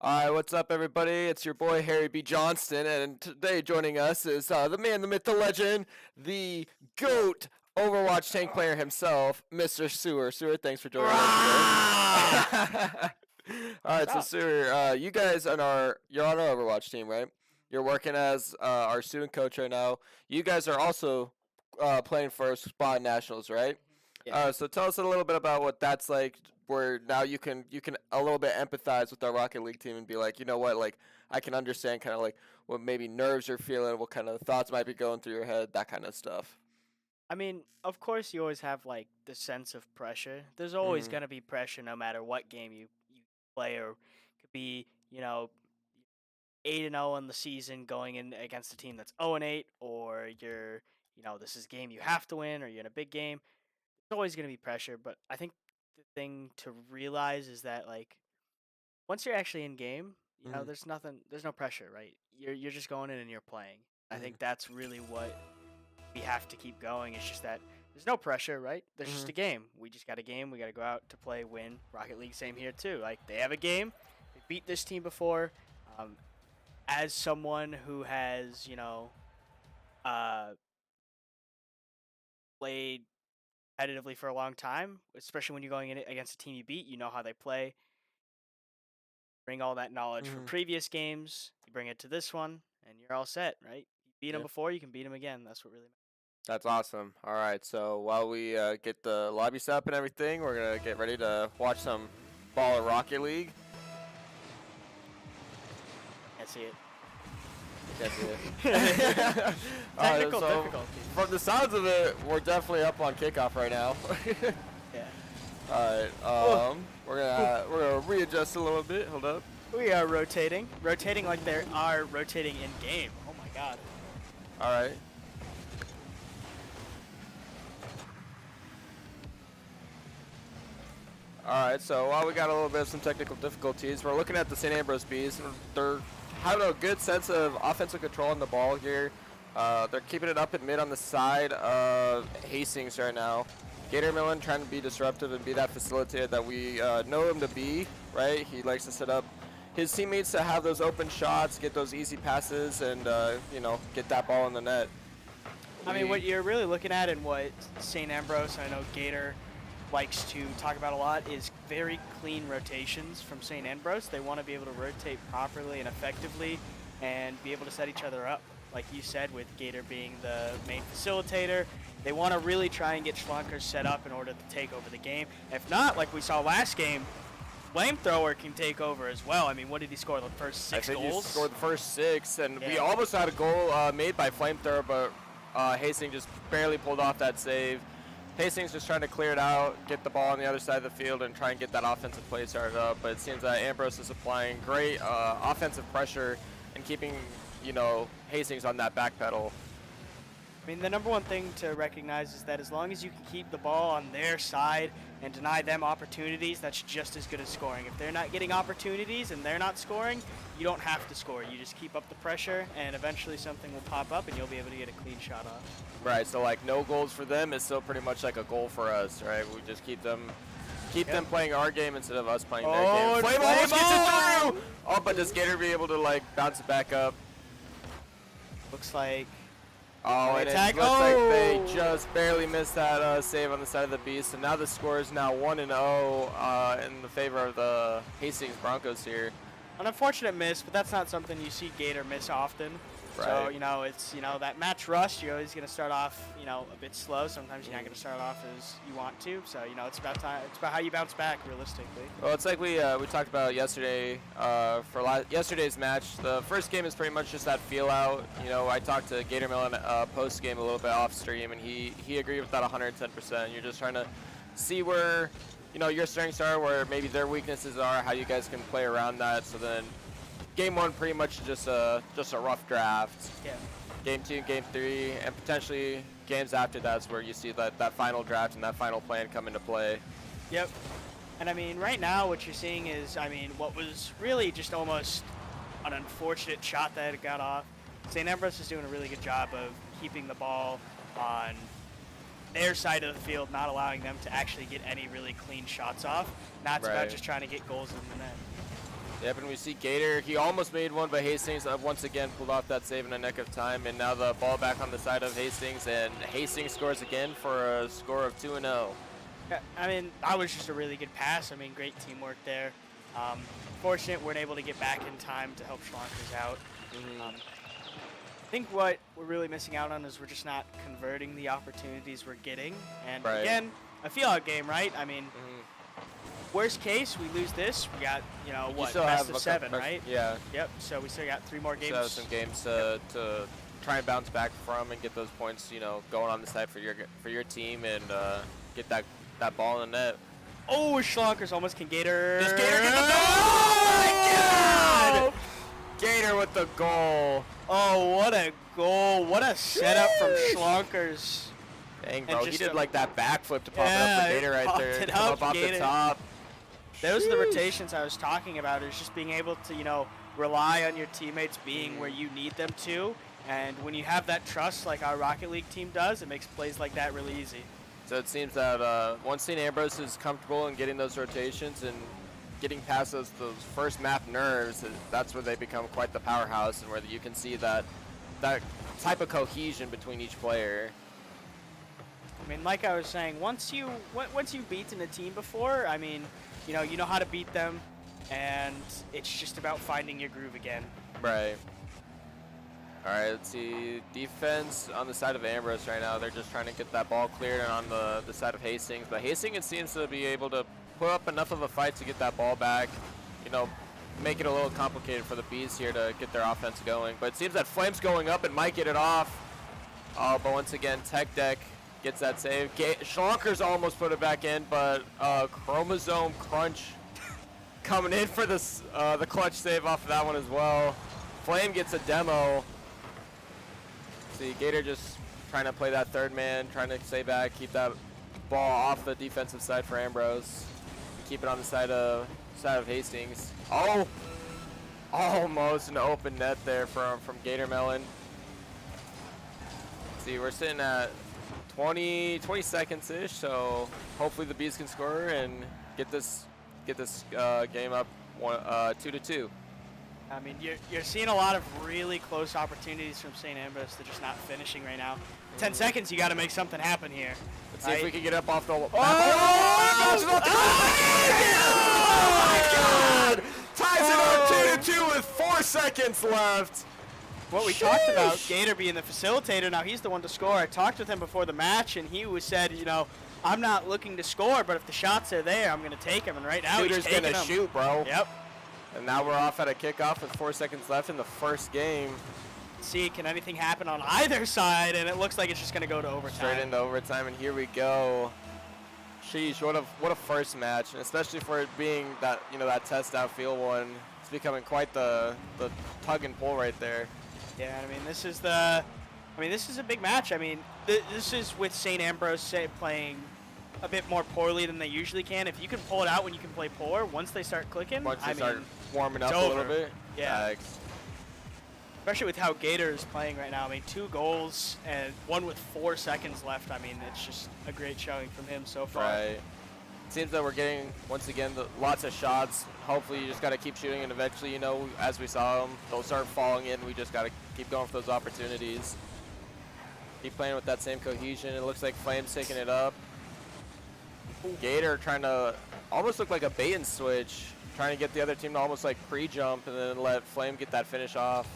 All right, what's up, everybody? It's your boy Harry B. Johnston, and today joining us is the man, the myth, the legend, the GOAT Overwatch tank player himself, Mr. Sewer. Sewer, thanks for joining us today. All right, so What's up? Sewer, you guys you're on our Overwatch team, right? You're working as our student coach right now. You guys are also playing for Spot Nationals, right? Yeah. So tell us a little bit about what that's like, where now you can a little bit empathize with our Rocket League team and be like, you know what, like I can understand kind of like what maybe nerves you're feeling, what kind of thoughts might be going through your head, that kind of stuff. I mean, of course, you always have like the sense of pressure. There's always Mhm. gonna be pressure, no matter what game you play, or could be 8-0 in the season going in against a team that's 0-8, or this is a game you have to win, or you're in a big game. There's always gonna be pressure, but I think the thing to realize is that like once you're actually in game, Mhm. there's no pressure, right? You're just going in and you're playing. I Mhm. think that's really what we have to keep going. It's just that there's no pressure, right? There's just Mhm. a game. We just got a game. We got to go out to play, win. Rocket League, same here too. Like they have a game. They beat this team before. Um, as someone who has, uh, played competitively for a long time, especially when you're going in against a team you beat, you know how they play. Bring all that knowledge from Mhm. previous games. You bring it to this one, and you're all set, right? You beat them Yeah. before, you can beat them again. That's what really matters. That's awesome. All right, so while we get the lobby set up and everything, we're gonna get ready to watch some Ball of Rocket League. Can't see it. Can't see it. All right, Technical so difficulties. from the sounds of it, we're definitely up on kickoff right now. Yeah. All right, Oh, we're gonna readjust a little bit. Hold up. we are rotating like they are rotating in game. Oh my god. All right. All right, so while we got a little bit of some technical difficulties, we're looking at the St. Ambrose Bees. They're having a good sense of offensive control on the ball here. They're keeping it up at mid on the side of Hastings right now. Gator Millen trying to be disruptive and be that facilitator that we know him to be, right? He likes to set up his teammates to have those open shots, get those easy passes, and get that ball in the net. I mean, what you're really looking at and what St. Ambrose, I know Gator likes to talk about a lot, is very clean rotations from St. Ambrose. They want to be able to rotate properly and effectively and be able to set each other up. Like you said, with Gator being the main facilitator, they want to really try and get Schlunkers set up in order to take over the game. If not, like we saw last game, Flamethrower can take over as well. I mean, what did he score? The first 6 I think goals? he scored the first 6, and we Yeah. almost had a goal made by Flamethrower, but Hastings just barely pulled off that save. Hastings just trying to clear it out, get the ball on the other side of the field, and try and get that offensive play started up. But it seems that Ambrose is applying great offensive pressure and keeping, Hastings on that back pedal. I mean, the number one thing to recognize is that as long as you can keep the ball on their side and deny them opportunities, that's just as good as scoring. If they're not getting opportunities and they're not scoring, you don't have to score. You just keep up the pressure, and eventually something will pop up, and you'll be able to get a clean shot off. Right, so like no goals for them is still pretty much like a goal for us, right? We just keep them playing our game instead of us playing their game. Flame almost gets it through! Oh, but does Gator be able to like bounce it back up? Looks like Oh, and it attack. looks like they just barely missed that save on the side of the Beast. And now the score is now 1-0 in the favor of the Hastings Broncos here. an unfortunate miss, but that's not something you see Gator miss often. Right. So, it's, that match rush, you're always going to start off, a bit slow. Sometimes you're not going to start off as you want to. So, it's about time. It's about how you bounce back, realistically. Well, it's like we talked about yesterday for yesterday's match. The first game is pretty much just that feel out. I talked to Gator Millen post game a little bit off stream, and he agreed with that 110%. You're just trying to see where your strengths are, where maybe their weaknesses are, how you guys can play around that. So then, game 1 pretty much just a rough draft. Yeah. Game 2, game 3, and potentially games after that's where you see that final draft and that final plan come into play. Yep. And I mean, right now what you're seeing is, what was really just almost an unfortunate shot that it got off. St. Ambrose is doing a really good job of keeping the ball on their side of the field, not allowing them to actually get any really clean shots off. Now it's about just trying to get goals in the net. Yep, and we see Gator. He almost made one, but Hastings once again pulled off that save in a nick of time. And now the ball back on the side of Hastings, and Hastings scores again for a score of 2-0. Yeah, I mean, that was just a really good pass. I mean, great teamwork there. Fortunate weren't able to get back in time to help Schlonkers out. I think what we're really missing out on is we're just not converting the opportunities we're getting. And again, a feel-out game, right? I mean, worst case, we lose this. We got, you know, what, best of 7, right? Yeah. Yep, so we still got 3 more games. So some games to try and bounce back from and get those points, you know, going on the side for your team and get that ball in the net. Oh, Schlonkers almost can Gator. Does Gator get the goal? Oh my God! Gator with the goal. Oh, what a goal. What a setup from Schlonkers. Dang, bro, he did like that backflip to pop it up for Gator right there. Come up off the top. Those are the rotations I was talking about, is just being able to, you know, rely on your teammates being where you need them to. And when you have that trust like our Rocket League team does, it makes plays like that really easy. So it seems that once St. Ambrose is comfortable in getting those rotations and getting past those first map nerves, that's where they become quite the powerhouse, and where you can see that type of cohesion between each player. I mean, like I was saying, once you've beaten a team before, I mean, you know how to beat them, and it's just about finding your groove again. Right. All right, let's see. Defense on the side of Ambrose right now. They're just trying to get that ball cleared on the side of Hastings. But Hastings seems to be able to put up enough of a fight to get that ball back. You know, make it a little complicated for the Bees here to get their offense going. But it seems that Flame's going up and might get it off. But once again, Tech Deck gets that save. Schlonkers almost put it back in, but Chromosome Crunch coming in for this the clutch save off of that one as well. Flame gets a demo. See, Gator just trying to play that third man, trying to stay back, keep that ball off the defensive side for Ambrose. Keep it on the side of Hastings. Oh, almost an open net there from Gator Melon. See, we're sitting at 20 seconds-ish, so hopefully the Bees can score and get this game up 2-2. I mean, you're seeing a lot of really close opportunities from St. Ambrose. They're just not finishing right now. 10 seconds, you got to make something happen here. Let's see if we can get up off the. Oh my God! Ties it up 2-2 with 4 seconds left. What we talked about, Gator being the facilitator, now he's the one to score. I talked with him before the match, and he said, you know, I'm not looking to score, but if the shots are there, I'm going to take them. And right now, he's taking them. Shooter's going to shoot, bro. Yep. And now we're off at a kickoff with 4 seconds left in the first game. See, can anything happen on either side? And it looks like it's just going to go to overtime. Straight into overtime, and here we go. Sheesh, what a first match, and especially for it being that, you know, that test out field one. It's becoming quite the tug and pull right there. Yeah, I mean, this is a big match. I mean, this is with St. Ambrose playing a bit more poorly than they usually can. If you can pull it out when you can play poor, once they start clicking, once they start warming up a little bit. Yeah. Especially with how Gator is playing right now. I mean, 2 goals and 1 with 4 seconds left. I mean, it's just a great showing from him so far. Right. It seems that we're getting, once again, lots of shots. Hopefully you just got to keep shooting, and eventually, you know, as we saw them, they'll start falling in. We just got to keep going for those opportunities. Keep playing with that same cohesion. It looks like Flame's taking it up. Gator trying to almost look like a bait and switch, trying to get the other team to almost like pre-jump and then let Flame get that finish off.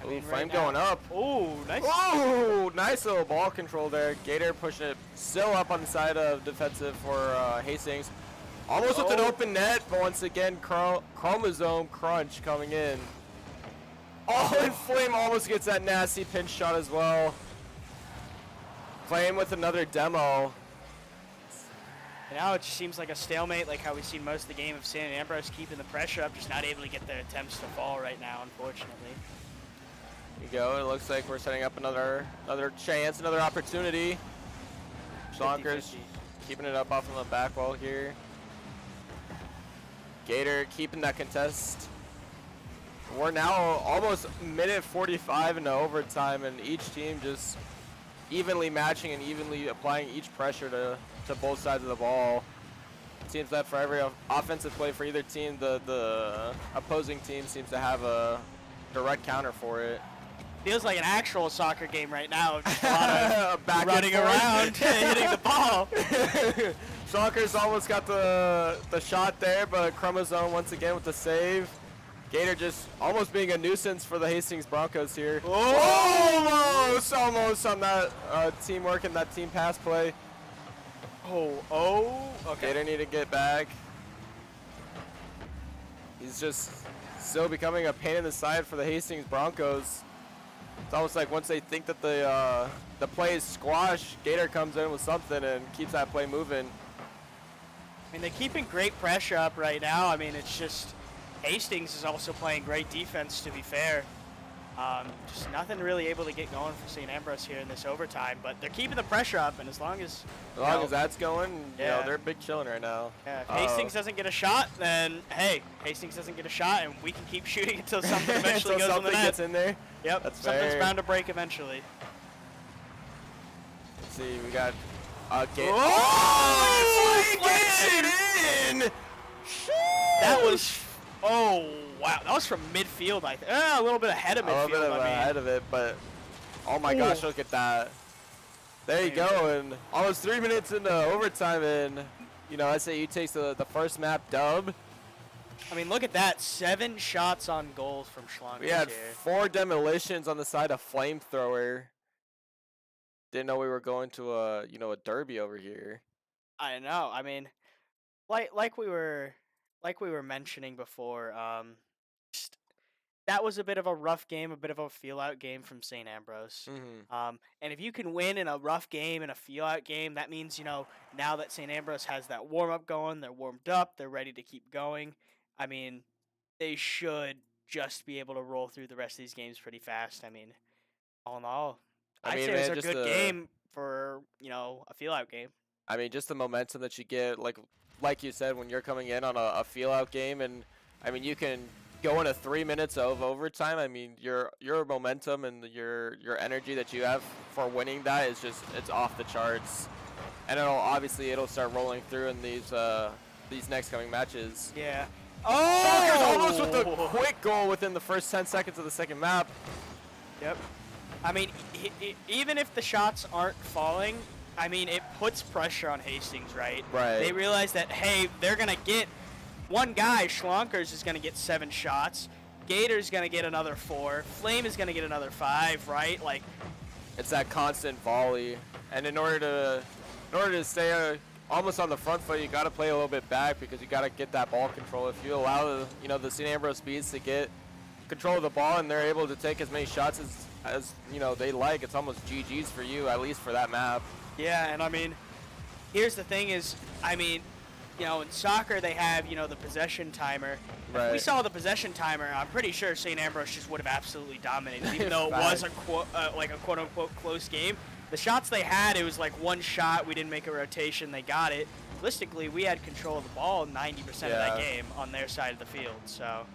I mean, Flame going up. Ooh, nice. Ooh, nice little ball control there. Gator pushing it still up on the side of defensive for Hastings. Almost with an open net, but once again, Chromosome Crunch coming in. Oh, and Flame almost gets that nasty pinch shot as well. Flame with another demo. And now it just seems like a stalemate, like how we've seen most of the game of St. Ambrose keeping the pressure up, just not able to get their attempts to fall right now, unfortunately. Here you go. It looks like we're setting up another chance, another opportunity. Schlonkers keeping it up off on the back wall here. Gator keeping that contest. We're now almost minute 45 into overtime, and each team just evenly matching and evenly applying each pressure to both sides of the ball. seems that for every offensive play for either team, the opposing team seems to have a direct counter for it. Feels like an actual soccer game right now. Just a lot of Back running around, hitting the ball. Shonkers almost got the shot there, but Chromosome once again with the save. Gator just almost being a nuisance for the Hastings Broncos here. Almost on that teamwork and that team pass play. Okay. Gator need to get back. He's just still becoming a pain in the side for the Hastings Broncos. It's almost like once they think that the play is squashed, Gator comes in with something and keeps that play moving. I mean, they're keeping great pressure up right now. I mean, it's just Hastings is also playing great defense, to be fair. Just nothing really able to get going for St. Ambrose here in this overtime, but they're keeping the pressure up, and as long as that's going, you know, they're big chilling right now. Yeah, if Hastings doesn't get a shot, then hey, Hastings doesn't get a shot, and we can keep shooting until something eventually goes on the net. Gets in there. Yep, that's something's fair. bound to break eventually. Let's see, we got Gator. Gets it in! That was, wow, that was from midfield, I think. A little bit ahead of midfield, A little bit ahead of it, but oh my gosh, look at that. There you go, and almost 3 minutes into overtime, and you know, SAU takes the first map dub. I mean, look at that, 7 shots on goal from Schlongers. We had here. 4 demolitions on the side of Flamethrower. Didn't know we were going to a derby over here. I know. I mean, like we were mentioning before, just, that was a bit of a rough game, a bit of a feel-out game from St. Ambrose. Mm-hmm. And if you can win in a rough game, in a feel-out game, that means, you know, now that St. Ambrose has that warm-up going, they're warmed up, they're ready to keep going. I mean, they should just be able to roll through the rest of these games pretty fast. I mean, all in all, I'd say it was a good game for, you know, a feel-out game. I mean, just the momentum that you get, like you said, when you're coming in on a feel-out game, and I mean, you can go into 3 minutes of overtime. I mean, your momentum and your energy that you have for winning that is just, it's off the charts, and it'll start rolling through in these next coming matches. Yeah. Oh! Almost with a quick goal within the first 10 seconds of the second map. Yep. I mean, even if the shots aren't falling, I mean, it puts pressure on Hastings, right? Right. They realize that, hey, they're going to get one guy, Schlonkers, is going to get 7 shots. Gator's going to get another 4. Flame is going to get another 5, right? Like, it's that constant volley. And in order to stay almost on the front foot, you got to play a little bit back because you got to get that ball control. If you allow the St. Ambrose Bees to get control of the ball and they're able to take as many shots as they like, it's almost GG's for you, at least for that map. Yeah, and I mean, here's the thing is, I mean, you know, in soccer they have, you know, the possession timer. Right. If we saw the possession timer, I'm pretty sure St. Ambrose just would have absolutely dominated, even though it was a quote-unquote close game. The shots they had, it was like one shot, we didn't make a rotation, they got it. Realistically, we had control of the ball 90% of that game on their side of the field, so.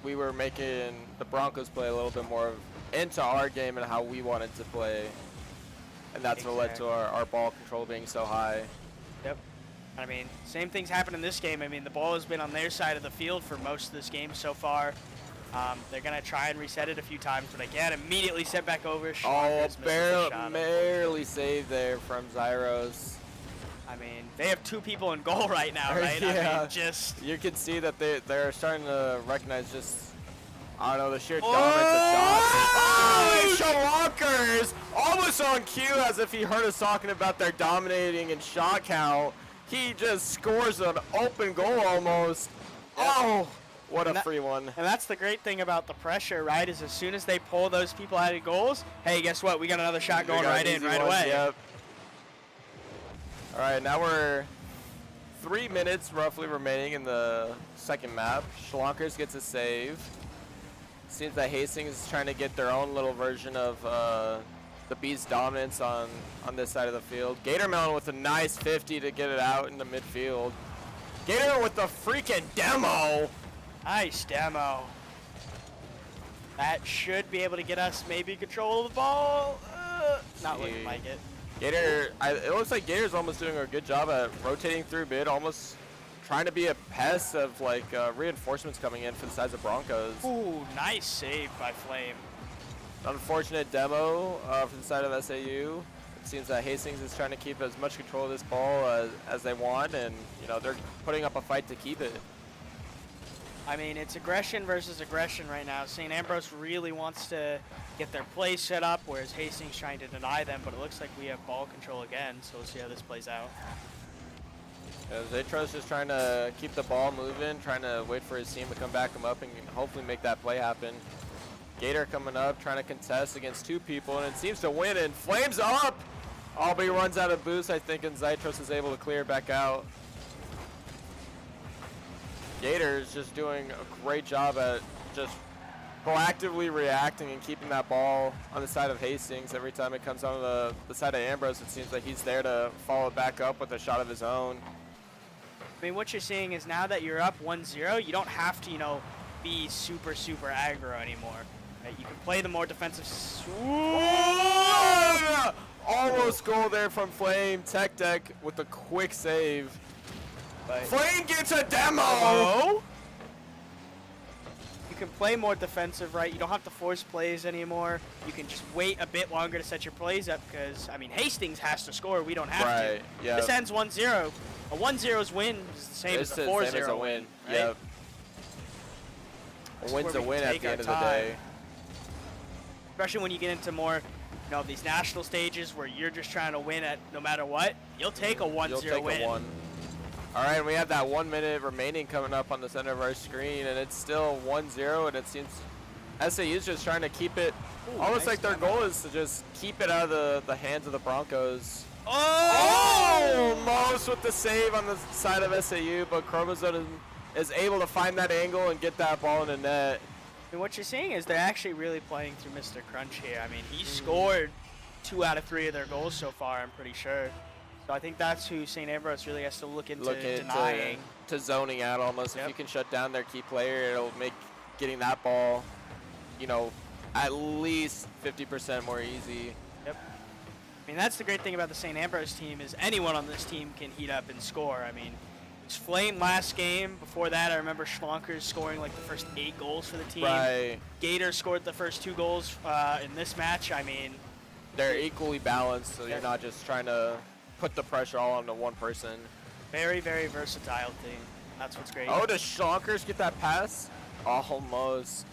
We were making the Broncos play a little bit more into our game and how we wanted to play. And that's what led to our ball control being so high. Yep. I mean, same things happened in this game. I mean, the ball has been on their side of the field for most of this game so far. They're going to try and reset it a few times, but again, immediately set back over. Barely saved there from Zyros. I mean, they have 2 people in goal right now, right? Yeah. I mean, just... You can see that they're starting to recognize just, I don't know, the sheer dominance of shots. Shalonkers! Almost on cue, as if he heard us talking about their dominating and shot count. He just scores an open goal almost. Yep. Oh, what a free one. And that's the great thing about the pressure, right, is as soon as they pull those people out of goals, hey, guess what? We got another shot going right in right away. Yep. All right, now we're 3 minutes roughly remaining in the second map. Schlonkers gets a save. Seems that Hastings is trying to get their own little version of the Bees' dominance on this side of the field. Gatormelon with a nice 50 to get it out in the midfield. Gator with the freaking demo. Nice demo. That should be able to get us maybe control of the ball. Not looking like it. Gator, it looks like Gator's almost doing a good job at rotating through mid, almost trying to be a pest of like reinforcements coming in for the sides of Broncos. Ooh, nice save by Flame. Unfortunate demo from the side of SAU. It seems that Hastings is trying to keep as much control of this ball as they want, and you know they're putting up a fight to keep it. I mean, it's aggression versus aggression right now. St. Ambrose really wants to get their play set up, whereas Hastings trying to deny them, but it looks like we have ball control again, so we'll see how this plays out. Zatros just trying to keep the ball moving, trying to wait for his team to come back him up and hopefully make that play happen. Gator coming up, trying to contest against 2 people, and it seems to win, and Flames up! Albee runs out of boost, I think, and Zatros is able to clear it back out. Gator is just doing a great job at just proactively reacting and keeping that ball on the side of Hastings. Every time it comes on the side of Ambrose, it seems like he's there to follow it back up with a shot of his own. I mean, what you're seeing is now that you're up 1-0, you don't have to, you know, be super aggro anymore. Right? You can play the more defensive. Almost goal there from Flame. Tech Deck with a quick save. But Flame gets a demo! You can play more defensive, right? You don't have to force plays anymore. You can just wait a bit longer to set your plays up because, I mean, Hastings has to score. We don't have to. Yeah. This ends 1-0. A 1-0's win is the same as a 4-0 win. Right? Yep. A win's a win at the end of the day. Especially when you get into more, you know, these national stages where you're just trying to win at no matter what. You'll take a 1-0 win. You'll take a 1. All right, and we have that 1 minute remaining coming up on the center of our screen, and it's still 1-0, and it seems SAU is just trying to keep it, almost like their goal is to just keep it out of the hands of the Broncos. Almost with the save on the side of SAU, but Chromosome is able to find that angle and get that ball in the net. And what you're seeing is they're actually really playing through Mr. Crunch here. I mean, he scored 2 out of 3 of their goals so far, I'm pretty sure. So I think that's who St. Ambrose really has to look into denying. To zoning out almost. Yep. If you can shut down their key player, it'll make getting that ball, you know, at least 50% more easy. Yep. I mean, that's the great thing about the St. Ambrose team is anyone on this team can heat up and score. I mean, it was Flame last game. Before that, I remember Schlonkers scoring like the first 8 goals for the team. Right. Gator scored the first 2 goals in this match. I mean, they're equally balanced, so you're not just trying to put the pressure all onto one person. Very versatile team. That's what's great. Oh, does Schlonkers get that pass? Almost.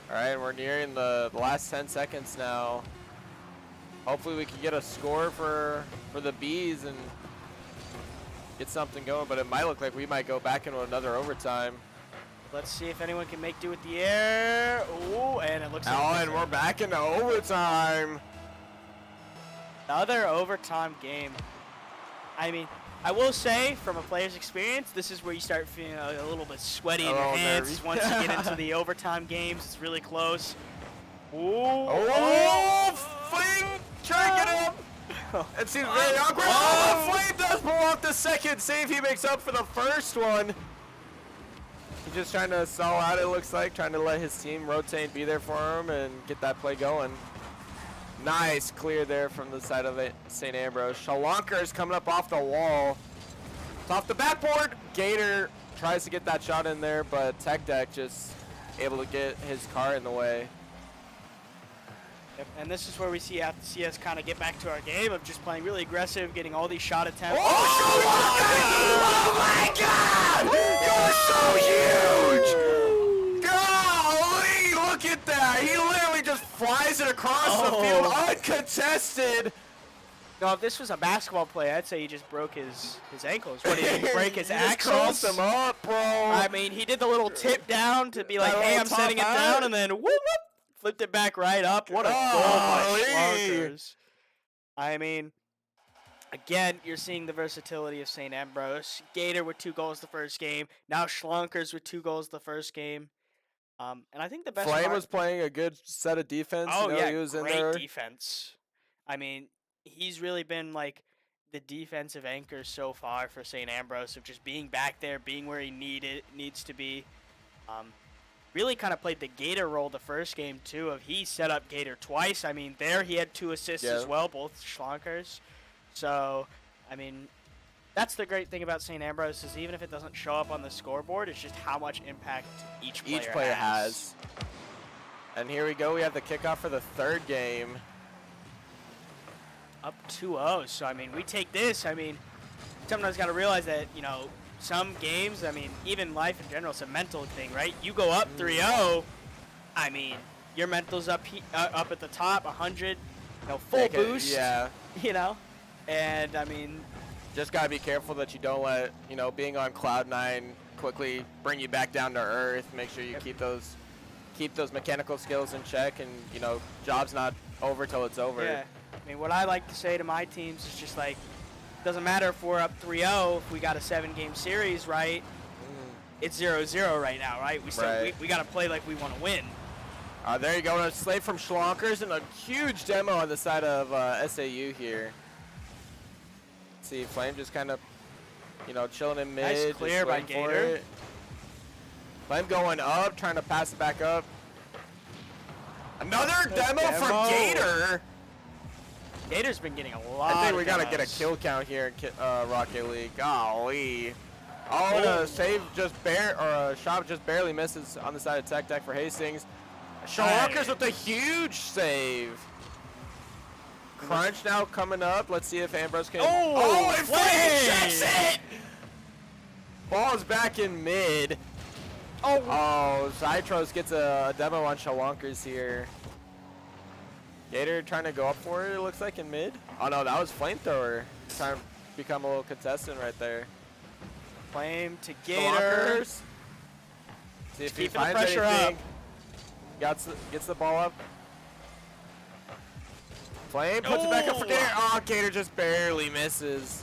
All right, we're nearing the last 10 seconds now. Hopefully we can get a score for the Bees and get something going, but it might look like we might go back into another overtime. Let's see if anyone can make do with the air. Ooh, and it looks like and we're back into overtime. Another overtime game. I mean, I will say, from a player's experience, this is where you start feeling a little bit sweaty in your hands. Nervy. Once you get into the overtime games, it's really close. Ooh. Flame! Try to get him! It seems very awkward. Flame does pull off the second save. He makes up for the first one. He's just trying to stall out, it looks like, trying to let his team rotate and be there for him and get that play going. Nice clear there from the side of it, St. Ambrose. Shalonker is coming up off the wall. It's off the backboard. Gator tries to get that shot in there, but Tech Deck just able to get his car in the way. Yep, and this is where we see us kind of get back to our game of just playing really aggressive, getting all these shot attempts. Oh my God! You're so huge! Golly, look at that! He literally just flies it across the field uncontested. No, if this was a basketball play, I'd say he just broke his ankles. What, did he break his axles? Crossed him up, bro. I mean, he did the little tip down to be like, hey, I'm setting it down, and then whoop, whoop, flipped it back right up. What a goal by Schlonkers. I mean, again, you're seeing the versatility of St. Ambrose. Gator with 2 goals the first game. Now Schlonkers with 2 goals the first game. And I think the best Flame was playing a good set of defense. Oh, you know, yeah, he was in great there. defense. I mean, he's really been like the defensive anchor so far for St. Ambrose of just being back there, being where he needs to be. Really kind of played the Gator role the first game too. Of he set up Gator twice. I mean, there he had 2 assists as well, both Schlonkers. So, I mean, That's the great thing about St. Ambrose is even if it doesn't show up on the scoreboard, it's just how much impact each player has. And here we go. We have the kickoff for the third game. Up 2-0. So, I mean, we take this. I mean, sometimes got to realize that, you know, some games, I mean, even life in general, it's a mental thing, right? You go up 3-0, I mean, your mental's up at the top, 100, you know, full boost. Yeah. You know? And, I mean, just got to be careful that you don't let, you know, being on cloud 9 quickly bring you back down to earth. Make sure you keep those mechanical skills in check, and, you know, job's not over till it's over. Yeah. I mean, what I like to say to my teams is just like, doesn't matter if we're up 3-0, if we got a 7-game series, right? It's 0-0 right now, right? We got to play like we want to win. There you go. A slate from Schlonkers and a huge demo on the side of SAU here. See, Flame just kind of, you know, chilling in mid. Nice clear by Gator. Flame going up, trying to pass it back up. Another demo from Gator. Gator's been getting a lot. I think we got to get a kill count here in Rocket League. Golly. Oh, and a save a shot just barely misses on the side of Tech Deck for Hastings. Schlonkers with a huge save. Crunch now coming up. Let's see if Ambrose can. Oh, and Flame checks it! Ball's back in mid. Oh, Zytros gets a demo on Schlonkers here. Gator trying to go up for it, it looks like, in mid. Oh, no, that was Flamethrower. Trying to become a little contestant right there. Flame to Gator. See if he finds anything. Gets the ball up. Flame puts it back up for Gator. Oh, Gator just barely misses.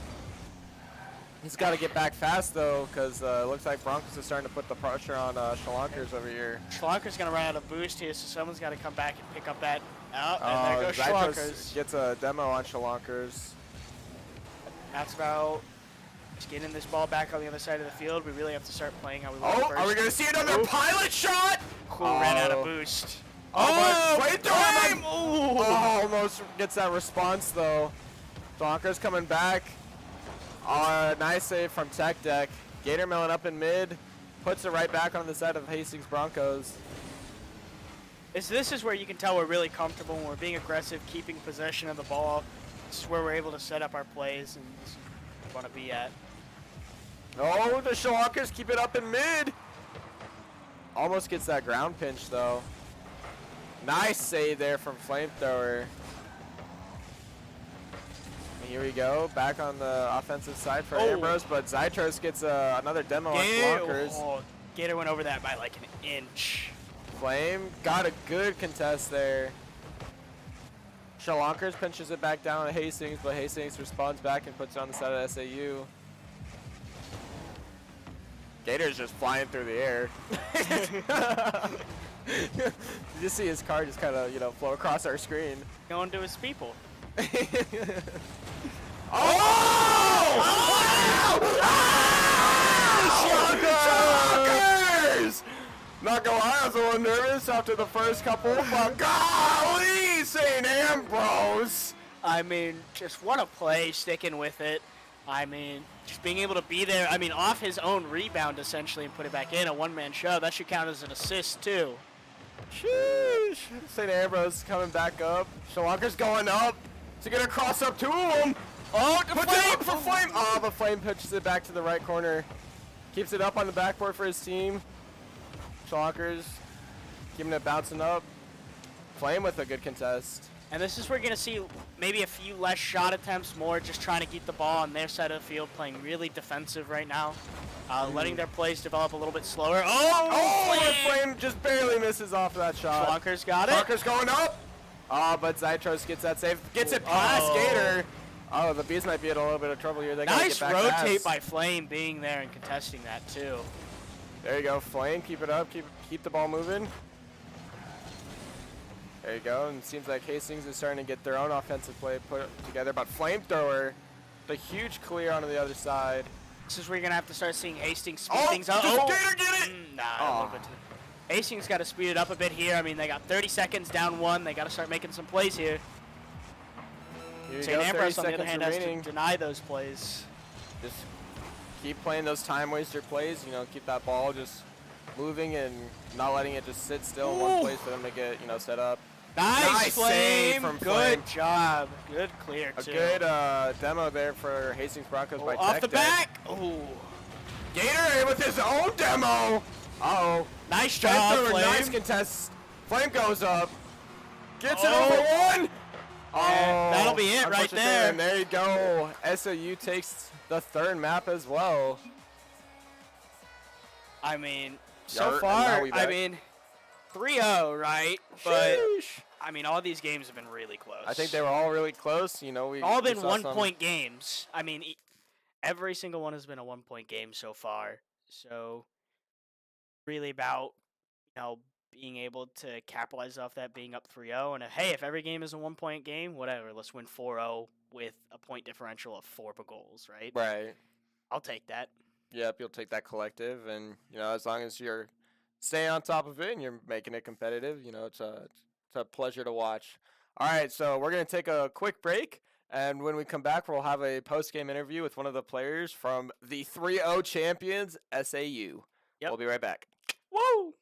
He's got to get back fast, though, because it looks like Broncos is starting to put the pressure on Schlonkers over here. Schlonkers going to run out of boost here, so someone's got to come back and pick up that. And there goes Schlonkers. Gets a demo on Schlonkers. That's about just getting this ball back on the other side of the field. We really have to start playing how we want first. Are we going to see another pilot shot? Ran out of boost. Flamethrower! Almost gets that response, though. Schlonkers coming back. Nice save from Tech Deck. Gator milling up in mid. Puts it right back on the side of Hastings Broncos. This is where you can tell we're really comfortable when we're being aggressive, keeping possession of the ball. This is where we're able to set up our plays and want to be at. Oh, the Schlonkers keep it up in mid. Almost gets that ground pinch, though. Nice save there from Flamethrower. Here we go, back on the offensive side for Ambrose, but Zytros gets another demo on Schlonkers. Gator went over that by like an inch. Flame got a good contest there. Schlonkers pinches it back down at Hastings, but Hastings responds back and puts it on the side of SAU. Gator's just flying through the air. You just see his car just kind of, you know, flow across our screen. Going to his people. Schlonkers! Not gonna lie, I was a little nervous after the first couple, but golly, St. Ambrose! I mean, just what a play, sticking with it. I mean, just being able to be there. I mean, off his own rebound, essentially, and put it back in, a one-man show. That should count as an assist, too. Sheesh. St. Ambrose coming back up. Schlonkers going up. Is he going to cross up two of them? Oh, Flame for Flame. Oh, but Flame pitches it back to the right corner. Keeps it up on the backboard for his team. Schlonkers keeping it bouncing up. Flame with a good contest. And this is where you're going to see maybe a few less shot attempts, more just trying to keep the ball on their side of the field, playing really defensive right now. Letting their plays develop a little bit slower. Flame just barely misses off of that shot. Schlonkers got it. Schlonkers going up. Oh, but Zytros gets that save. Gets it past Gator. Oh, the Bees might be in a little bit of trouble here. They gotta get back rotate by Flame being there and contesting that too. There you go, Flame. Keep it up. Keep the ball moving. There you go. And it seems like Hastings is starting to get their own offensive play put together. But Flamethrower, the huge clear onto the other side. This is where you're gonna have to start seeing Hastings speed things up. Does Gator get it? Nah, a little bit too. Hastings got to speed it up a bit here. I mean, they got 30 seconds down one. They got to start making some plays here. St. Ambrose, on the other hand, has to deny those plays. just keep playing those time waster plays. You know, keep that ball just moving and not letting it just sit still in one place for them to get, you know, set up. Nice save from Good Flame. job. Good clear, too. A good demo there for Hastings Broncos by off Tech the Deck. back. Oh. Gator with his own demo. Uh-oh. Nice job, Flame. Nice contest. Flame goes up. Gets it Oh. over one. Yeah, that'll be it right there. And there you go. SOU takes the third map as well. I mean, so Yart, and far, now we I back. mean, 3-0, right? But, Sheesh. I mean, all these games have been really close. I think they were all really close. You know, we all been saw some- 1-point games. I mean, every single one has been a 1-point game so far. So, really about, you know, being able to capitalize off that being up 3-0. And hey, if every game is a 1-point game, whatever, let's win 4-0 with a point differential of 4 goals, right? Right. I'll take that. Yep, you'll take that collective, and you know, as long as you're staying on top of it and you're making it competitive, you know, it's a pleasure to watch. All right, so we're gonna take a quick break, and when we come back, we'll have a post-game interview with one of the players from the 3-0 champions, SAU. Yep. We'll be right back. Woo!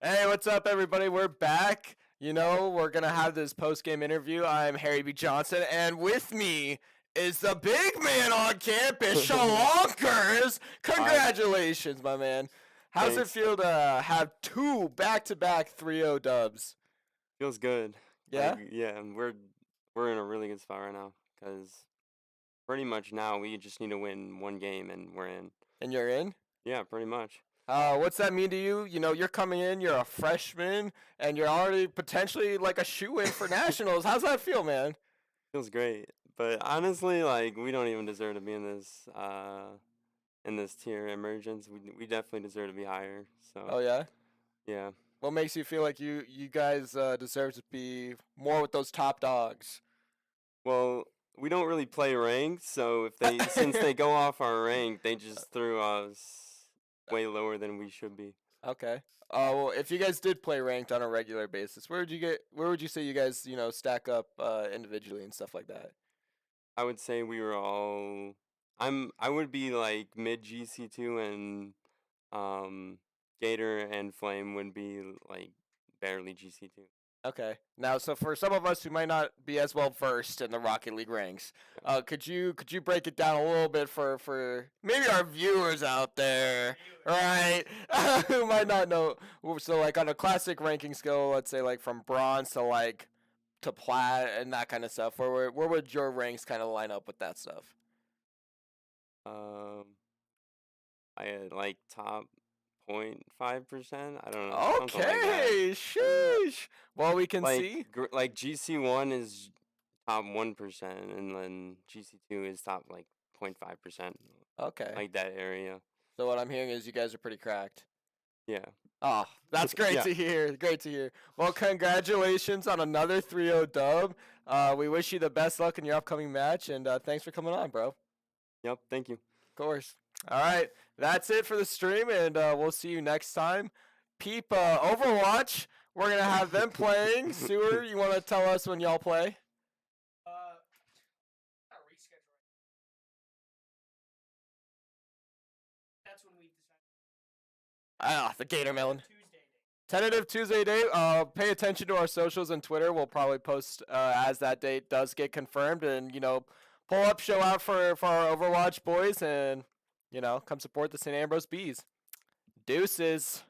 Hey, what's up, everybody? We're back. You know, we're going to have this post-game interview. I'm Harry B. Johnson, and with me is the big man on campus, Shalonkers. Congratulations, my man. How's Thanks. it feel to have 2 back-to-back 3-0 dubs? Feels good. Yeah? Yeah, and we're in a really good spot right now because pretty much now we just need to win 1 game and we're in. And you're in? Yeah, pretty much. What's that mean to you? You know, you're coming in, you're a freshman, and you're already potentially like a shoe-in for nationals. How's that feel, man? Feels great. But honestly, like we don't even deserve to be in this tier emergence. We definitely deserve to be higher. So Oh, yeah? yeah. What makes you feel like you guys deserve to be more with those top dogs? Well, we don't really play ranked, so if they since they go off our rank, they just threw us way lower than we should be. Okay. Well, if you guys did play ranked on a regular basis, where would you say you guys, you know, stack up individually and stuff like that? I would say we were all. I would be like mid GC2 and Gator and Flame would be like barely GC2. Okay. Now, so for some of us who might not be as well versed in the Rocket League ranks, could you break it down a little bit for maybe our viewers out there, right? Who might not know. So, like on a classic ranking scale, let's say like from bronze to plat and that kind of stuff. Where would your ranks kind of line up with that stuff? I had like top 0.5%. I don't know, something like that. Okay, sheesh. Well, we can see. Like GC1 is top 1%, and then GC2 is top like 0.5%, Okay. like that area. So what I'm hearing is you guys are pretty cracked. Yeah. Oh, that's great Yeah. to hear. Great to hear. Well, congratulations on another 3-0 dub. We wish you the best luck in your upcoming match, and thanks for coming on, bro. Yep. Thank you. Of course. All right, that's it for the stream, and we'll see you next time. Peep Overwatch. We're gonna have them playing. Sewer, you want to tell us when y'all play? That's when we decided. The Gator Melon. Tentative Tuesday date. Pay attention to our socials and Twitter. We'll probably post as that date does get confirmed, and pull up, show out for our Overwatch boys, and come support the St. Ambrose Bees. Deuces.